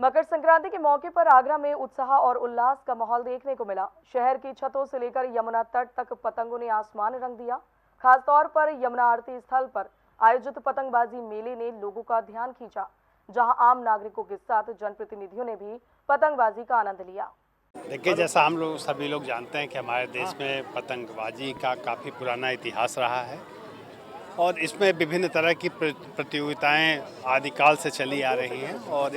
मकर संक्रांति के मौके पर आगरा में उत्साह और उल्लास का माहौल देखने को मिला। शहर की छतों से लेकर यमुना तट तक पतंगों ने आसमान रंग दिया। खासतौर पर यमुना आरती स्थल पर आयोजित पतंगबाजी मेले ने लोगों का ध्यान खींचा, जहां आम नागरिकों के साथ जनप्रतिनिधियों ने भी पतंगबाजी का आनंद लिया। देखिए, जैसा हम लोग सभी लोग जानते हैं कि हमारे देश में पतंगबाजी का काफ़ी पुराना इतिहास रहा है और इसमें विभिन्न तरह की प्रतियोगिताएं आदिकाल से चली आ रही हैं और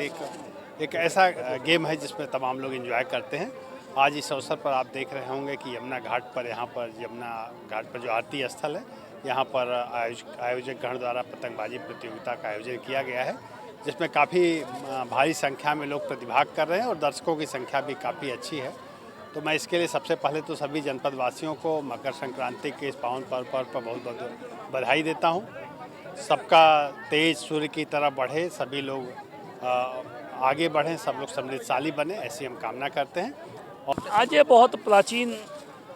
एक ऐसा गेम है जिसमें तमाम लोग एंजॉय करते हैं। आज इस अवसर पर आप देख रहे होंगे कि यमुना घाट पर यमुना घाट पर जो आरती स्थल है, यहाँ पर आयोजक गण द्वारा पतंगबाजी प्रतियोगिता का आयोजन किया गया है, जिसमें काफ़ी भारी संख्या में लोग प्रतिभाग कर रहे हैं और दर्शकों की संख्या भी काफ़ी अच्छी है। तो मैं इसके लिए सबसे पहले तो सभी जनपद वासियों को मकर संक्रांति के इस पावन पर्व पर बहुत बहुत बधाई देता हूँ। सबका तेज सूर्य की तरह बढ़े, सभी लोग आगे बढ़ें, सब लोग समृद्धशाली बने, ऐसी हम कामना करते हैं। और आज ये बहुत प्राचीन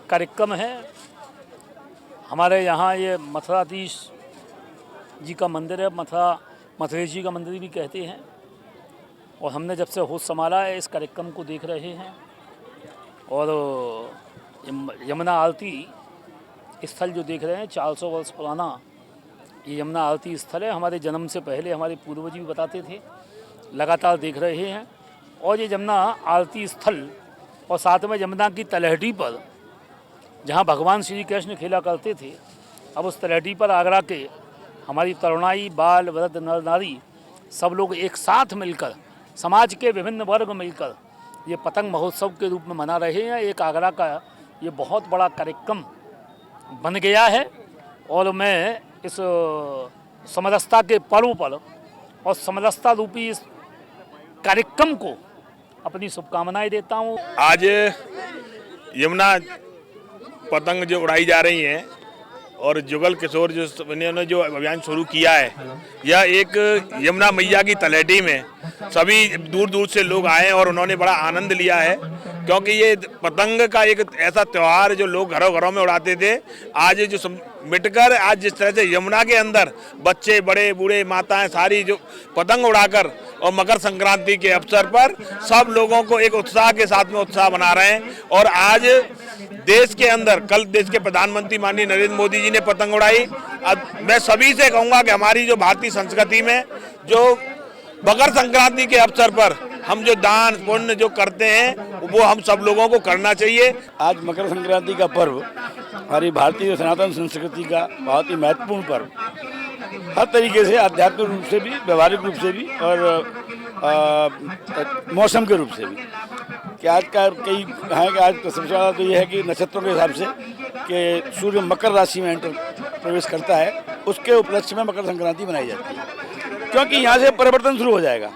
कार्यक्रम है। हमारे यहाँ ये मथुराधीश जी का मंदिर है, मथुरेश जी का मंदिर भी कहते हैं, और हमने जब से होश संभाला है इस कार्यक्रम को देख रहे हैं। और यमुना आरती स्थल जो देख रहे हैं 400 वर्ष पुराना ये यमुना आरती स्थल है। हमारे जन्म से पहले हमारे पूर्वज भी बताते थे, लगातार देख रहे हैं। और ये यमुना आरती स्थल और साथ में यमुना की तलहटी पर जहाँ भगवान श्री कृष्ण खेला करते थे, अब उस तलहटी पर आगरा के हमारी तरुणाई, बाल, वृद्ध, नर नारी सब लोग एक साथ मिलकर, समाज के विभिन्न वर्ग मिलकर ये पतंग महोत्सव के रूप में मना रहे हैं। एक आगरा का ये बहुत बड़ा कार्यक्रम बन गया है और मैं इस समरसता के पर्व पर और समरसता रूपी इस कार्यक्रम को अपनी शुभकामनाएं देता हूँ। आज यमुना पतंग जो उड़ाई जा रही हैं और जुगल किशोर ने जो अभियान शुरू किया है, यह एक यमुना मैया की तलहटी में सभी दूर दूर से लोग आए और उन्होंने बड़ा आनंद लिया है, क्योंकि ये पतंग का एक ऐसा त्यौहार जो लोग घरों घरों में उड़ाते थे, आज जो मिटकर आज जिस तरह से यमुना के अंदर बच्चे, बड़े, बूढ़े, माताएं सारी जो पतंग उड़ाकर और मकर संक्रांति के अवसर पर सब लोगों को एक उत्साह के साथ में उत्साह बना रहे हैं। और आज देश के अंदर कल देश के प्रधानमंत्री माननीय नरेंद्र मोदी जी ने पतंग उड़ाई। अब मैं सभी से कहूँगा कि हमारी जो भारतीय संस्कृति में जो मकर संक्रांति के अवसर पर हम जो दान पुण्य जो करते हैं वो हम सब लोगों को करना चाहिए। आज मकर संक्रांति का पर्व हमारी भारतीय सनातन संस्कृति का बहुत ही महत्वपूर्ण पर्व, हर तरीके से, आध्यात्मिक रूप से भी, व्यवहारिक रूप से भी और मौसम के रूप से भी। कि आज का कई है कि आज का सबसे ज़्यादा तो ये है कि नक्षत्रों के हिसाब से कि सूर्य मकर राशि में प्रवेश करता है, उसके उपलक्ष्य में मकर संक्रांति मनाई जाती है, क्योंकि यहाँ से परिवर्तन शुरू हो जाएगा।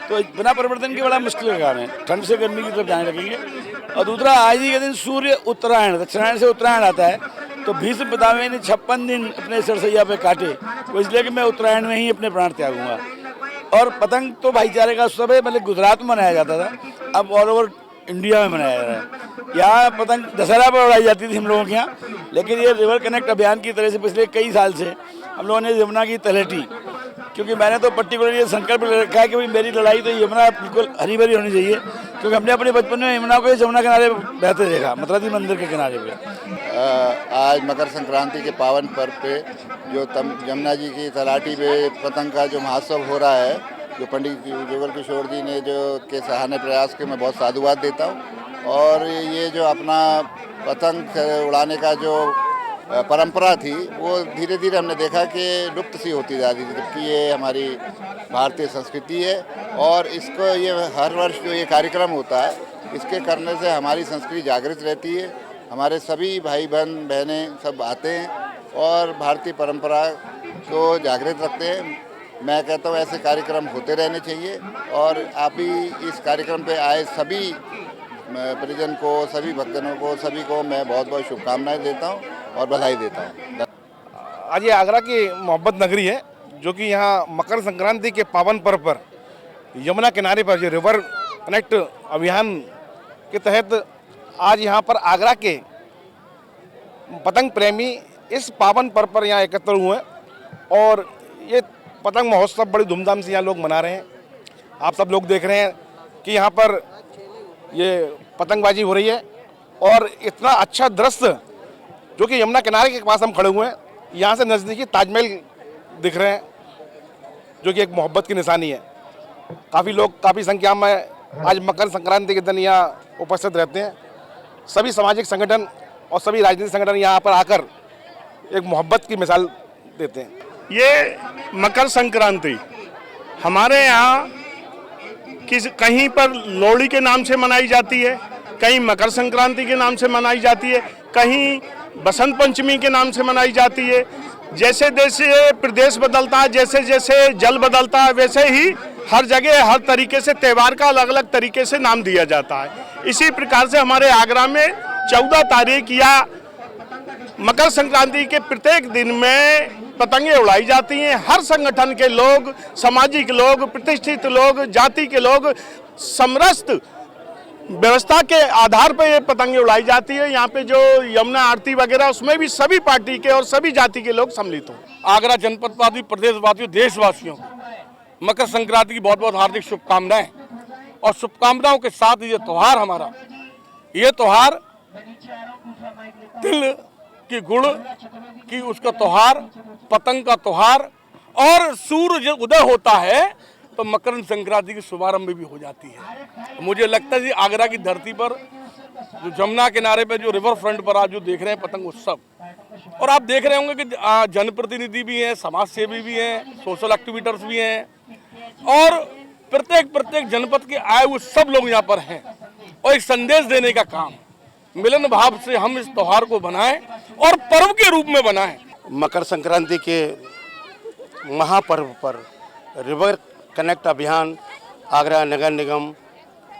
तो बिना परिवर्तन के बड़ा मुश्किल का काम है, ठंड से गर्मी की तरफ जाने लगेंगे। और दूसरा, आज ही के दिन सूर्य उत्तरायण, दक्षिणायन से उत्तरायण आता है, तो भीष्म पितामह ने 56 दिन अपने सरसैया पे काटे, तो इसलिए कि मैं उत्तरायण में ही अपने प्राण त्यागूंगा। और पतंग तो भाईचारे का उत्सव है, मतलब गुजरात में मनाया जाता था, अब ऑल ओवर इंडिया में मनाया जा रहा है। यहाँ पतंग दशहरा पर उड़ाई जाती थी हम लोगों के यहाँ, लेकिन ये रिवर कनेक्ट अभियान की तरह से पिछले कई साल से हम लोगों ने यमुना की तलहटी, क्योंकि मैंने तो पर्टिकुलर ये संकल्प रखा है कि भाई मेरी लड़ाई तो यमुना बिल्कुल हरी भरी होनी चाहिए, क्योंकि हमने अपने बचपन में यमुना को यमुना किनारे बहते देखा, मथुराधीश मंदिर के किनारे पे। आज मकर संक्रांति के पावन पर्व पे जो यमुना जी की तलहटी पे पतंग का जो महोत्सव हो रहा है, जो पंडित जुगल किशोर जी ने जो के सराहनीय प्रयास के मैं बहुत साधुवाद देता हूँ। और ये जो अपना पतंग उड़ाने का जो परंपरा थी वो धीरे धीरे हमने देखा कि लुप्त सी होती जा रही थी, जबकि ये हमारी भारतीय संस्कृति है। और इसको ये हर वर्ष जो ये कार्यक्रम होता है, इसके करने से हमारी संस्कृति जागृत रहती है, हमारे सभी भाई बहन बहनें सब आते हैं और भारतीय परंपरा को जागृत रखते हैं। मैं कहता हूँ ऐसे कार्यक्रम होते रहने चाहिए और आप भी इस कार्यक्रम पे आए सभी परिजन को, सभी भक्तजनों को, सभी को मैं बहुत बहुत शुभकामनाएं देता हूँ और बधाई देता हूँ। आज ये आगरा की मोहब्बत नगरी है, जो कि यहाँ मकर संक्रांति के पावन पर्व पर यमुना किनारे पर जो रिवर कनेक्ट अभियान के तहत आज यहाँ पर आगरा के पतंग प्रेमी इस पावन पर्व पर यहाँ एकत्र हुए और ये पतंग महोत्सव बड़ी धूमधाम से यहाँ लोग मना रहे हैं। आप सब लोग देख रहे हैं कि यहाँ पर ये पतंगबाजी हो रही है और इतना अच्छा दृश्य जो कि यमुना किनारे के पास हम खड़े हुए हैं, यहाँ से नज़दीकी ताजमहल दिख रहे हैं जो कि एक मोहब्बत की निशानी है। काफ़ी लोग काफ़ी संख्या में आज मकर संक्रांति के दिन यहाँ उपस्थित रहते हैं। सभी सामाजिक संगठन और सभी राजनीतिक संगठन यहाँ पर आकर एक मोहब्बत की मिसाल देते हैं। ये मकर संक्रांति हमारे यहाँ कहीं पर लोहड़ी के नाम से मनाई जाती है, कहीं मकर संक्रांति के नाम से मनाई जाती है, कहीं बसंत पंचमी के नाम से मनाई जाती है। जैसे जैसे प्रदेश बदलता है, जैसे जैसे जल बदलता है, वैसे ही हर जगह हर तरीके से त्यौहार का अलग अलग तरीके से नाम दिया जाता है। इसी प्रकार से हमारे आगरा में 14 तारीख या मकर संक्रांति के प्रत्येक दिन में पतंगे उड़ाई जाती हैं। हर संगठन के लोग, सामाजिक लोग, प्रतिष्ठित लोग, जाति के लोग, समरस्त व्यवस्था के आधार पर ये पतंगे उड़ाई जाती है। यहाँ पे जो यमुना आरती वगैरह उसमें भी सभी पार्टी के और सभी जाति के लोग सम्मिलित हों। आगरा जनपदवासी, प्रदेशवासियों, देशवासियों को मकर संक्रांति की बहुत बहुत हार्दिक शुभकामनाएं। और शुभकामनाओं के साथ ये त्यौहार हमारा, ये त्यौहार तिल की गुड़ की उसका त्यौहार, पतंग का त्यौहार, और सूर्य जब उदय होता है तो मकर संक्रांति की शुभारंभ भी हो जाती है। मुझे लगता है कि आगरा की धरती पर जो जमुना किनारे पे जो रिवर फ्रंट पर आज जो देख रहे हैं पतंग उत्सव, और आप देख रहे होंगे कि जनप्रतिनिधि भी हैं, समाज सेवी भी हैं, सोशल एक्टिविटर्स भी हैं, और प्रत्येक जनपद के आए हुए सब लोग यहाँ पर हैं। और एक संदेश देने का काम, मिलन भाव से हम इस त्यौहार को बनाएं और पर्व के रूप में बनाएं। मकर संक्रांति के महापर्व पर रिवर कनेक्ट अभियान, आगरा नगर निगम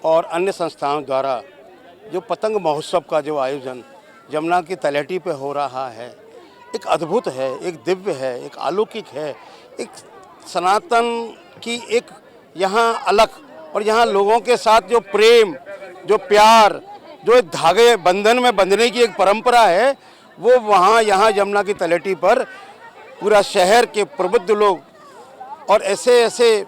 और अन्य संस्थाओं द्वारा जो पतंग महोत्सव का जो आयोजन यमुना की तलहटी पे हो रहा है, एक अद्भुत है, एक दिव्य है, एक अलौकिक है, एक सनातन की एक यहाँ अलग, और यहाँ लोगों के साथ जो प्रेम, जो प्यार, जो एक धागे बंधन में बंधने की एक परंपरा है, वो वहाँ यहाँ यमुना की तलहटी पर पूरा शहर के प्रबुद्ध लोग और ऐसे ऐसे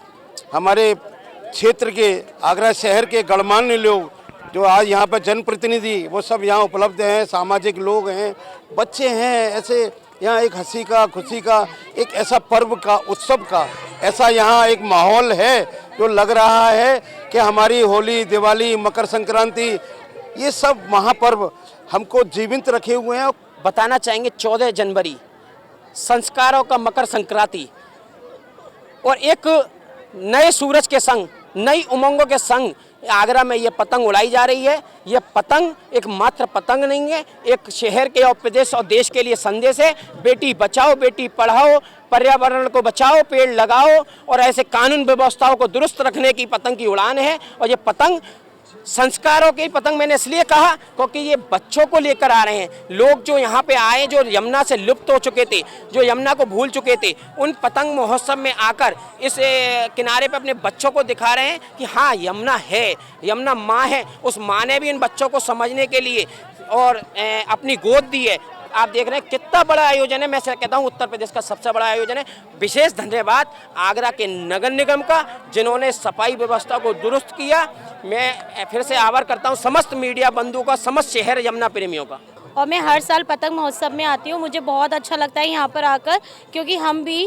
हमारे क्षेत्र के, आगरा शहर के गणमान्य लोग जो आज यहाँ पर जनप्रतिनिधि, वो सब यहाँ उपलब्ध हैं, सामाजिक लोग हैं, बच्चे हैं, ऐसे यहाँ एक हंसी का, खुशी का, एक ऐसा पर्व का, उत्सव का ऐसा यहाँ एक माहौल है जो लग रहा है कि हमारी होली, दिवाली, मकर संक्रांति, ये सब महापर्व हमको जीवित रखे हुए हैं। बताना चाहेंगे 14 जनवरी संस्कारों का मकर संक्रांति, और एक नए सूरज के संग, नई उमंगों के संग आगरा में ये पतंग उड़ाई जा रही है। ये पतंग एक मात्र पतंग नहीं है, एक शहर के और प्रदेश और देश के लिए संदेश है। बेटी बचाओ, बेटी पढ़ाओ, पर्यावरण को बचाओ, पेड़ लगाओ, और ऐसे कानून व्यवस्थाओं को दुरुस्त रखने की पतंग की उड़ान है। और ये पतंग संस्कारों की पतंग मैंने इसलिए कहा क्योंकि ये बच्चों को लेकर आ रहे हैं। लोग जो यहाँ पे आए, जो यमुना से लुप्त हो चुके थे, जो यमुना को भूल चुके थे, उन पतंग महोत्सव में आकर इस किनारे पे अपने बच्चों को दिखा रहे हैं कि हाँ यमुना है, यमुना माँ है। उस माँ ने भी इन बच्चों को समझने के लिए और अपनी गोद दी है। आप देख रहे हैं कितना बड़ा आयोजन है। मैं कहता हूँ उत्तर प्रदेश का सबसे बड़ा आयोजन है। विशेष धन्यवाद आगरा के नगर निगम का, जिन्होंने सफाई व्यवस्था को दुरुस्त किया। मैं फिर से आभार करता हूँ समस्त मीडिया बंधुओं का, समस्त शहर यमुना प्रेमियों का। और मैं हर साल पतंग महोत्सव में आती हूँ। मुझे बहुत अच्छा लगता है यहाँ पर आकर, क्योंकि हम भी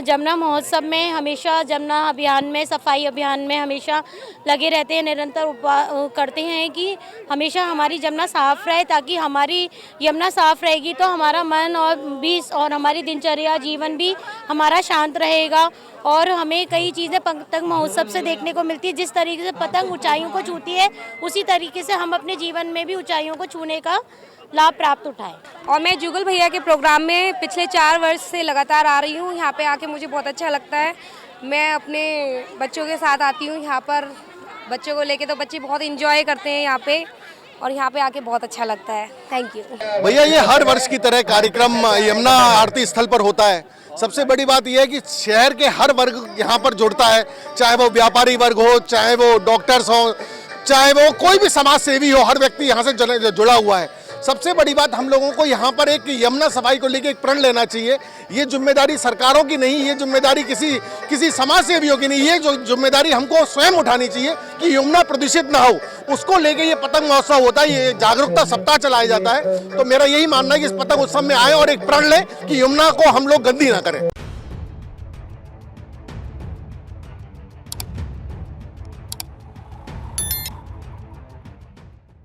यमुना महोत्सव में हमेशा, यमुना अभियान में, सफाई अभियान में हमेशा लगे रहते हैं, निरंतर करते हैं कि हमेशा हमारी यमुना साफ़ रहे, ताकि हमारी यमुना साफ़ रहेगी तो हमारा मन और हमारी दिनचर्या, जीवन भी हमारा शांत रहेगा। और हमें कई चीज़ें पतंग महोत्सव से देखने को मिलती है। जिस तरीके से पतंग ऊंचाइयों को छूती है, उसी तरीके से हम अपने जीवन में भी ऊंचाइयों को छूने का लाभ प्राप्त उठाएं। और मैं जुगल भैया के प्रोग्राम में पिछले 4 वर्ष से लगातार आ रही हूँ। यहाँ पे आके मुझे बहुत अच्छा लगता है। मैं अपने बच्चों के साथ आती हूँ यहाँ पर, बच्चों को लेके, तो बच्चे बहुत इंजॉय करते हैं यहाँ पे, और यहाँ पे आके बहुत अच्छा लगता है। थैंक यू भैया। ये हर वर्ष की तरह कार्यक्रम यमुना आरती स्थल पर होता है। सबसे बड़ी बात यह है कि शहर के हर वर्ग यहाँ पर जुड़ता है, चाहे वो व्यापारी वर्ग हो, चाहे वो डॉक्टर्स हो, चाहे वो कोई भी समाज सेवी हो, हर व्यक्ति यहाँ से जुड़ा हुआ है। सबसे बड़ी बात हम लोगों को यहाँ पर एक यमुना सफाई को लेकर एक प्रण लेना चाहिए। ये जिम्मेदारी सरकारों की नहीं, ये जिम्मेदारी किसी समाज सेवियों की नहीं, ये जो जिम्मेदारी हमको स्वयं उठानी चाहिए कि यमुना प्रदूषित ना हो। उसको लेके ये पतंग महोत्सव होता है, ये जागरूकता सप्ताह चलाया जाता है। तो मेरा यही मानना है कि इस पतंग उत्सव में आए और एक प्रण लें कि यमुना को हम लोग गंदी ना करें।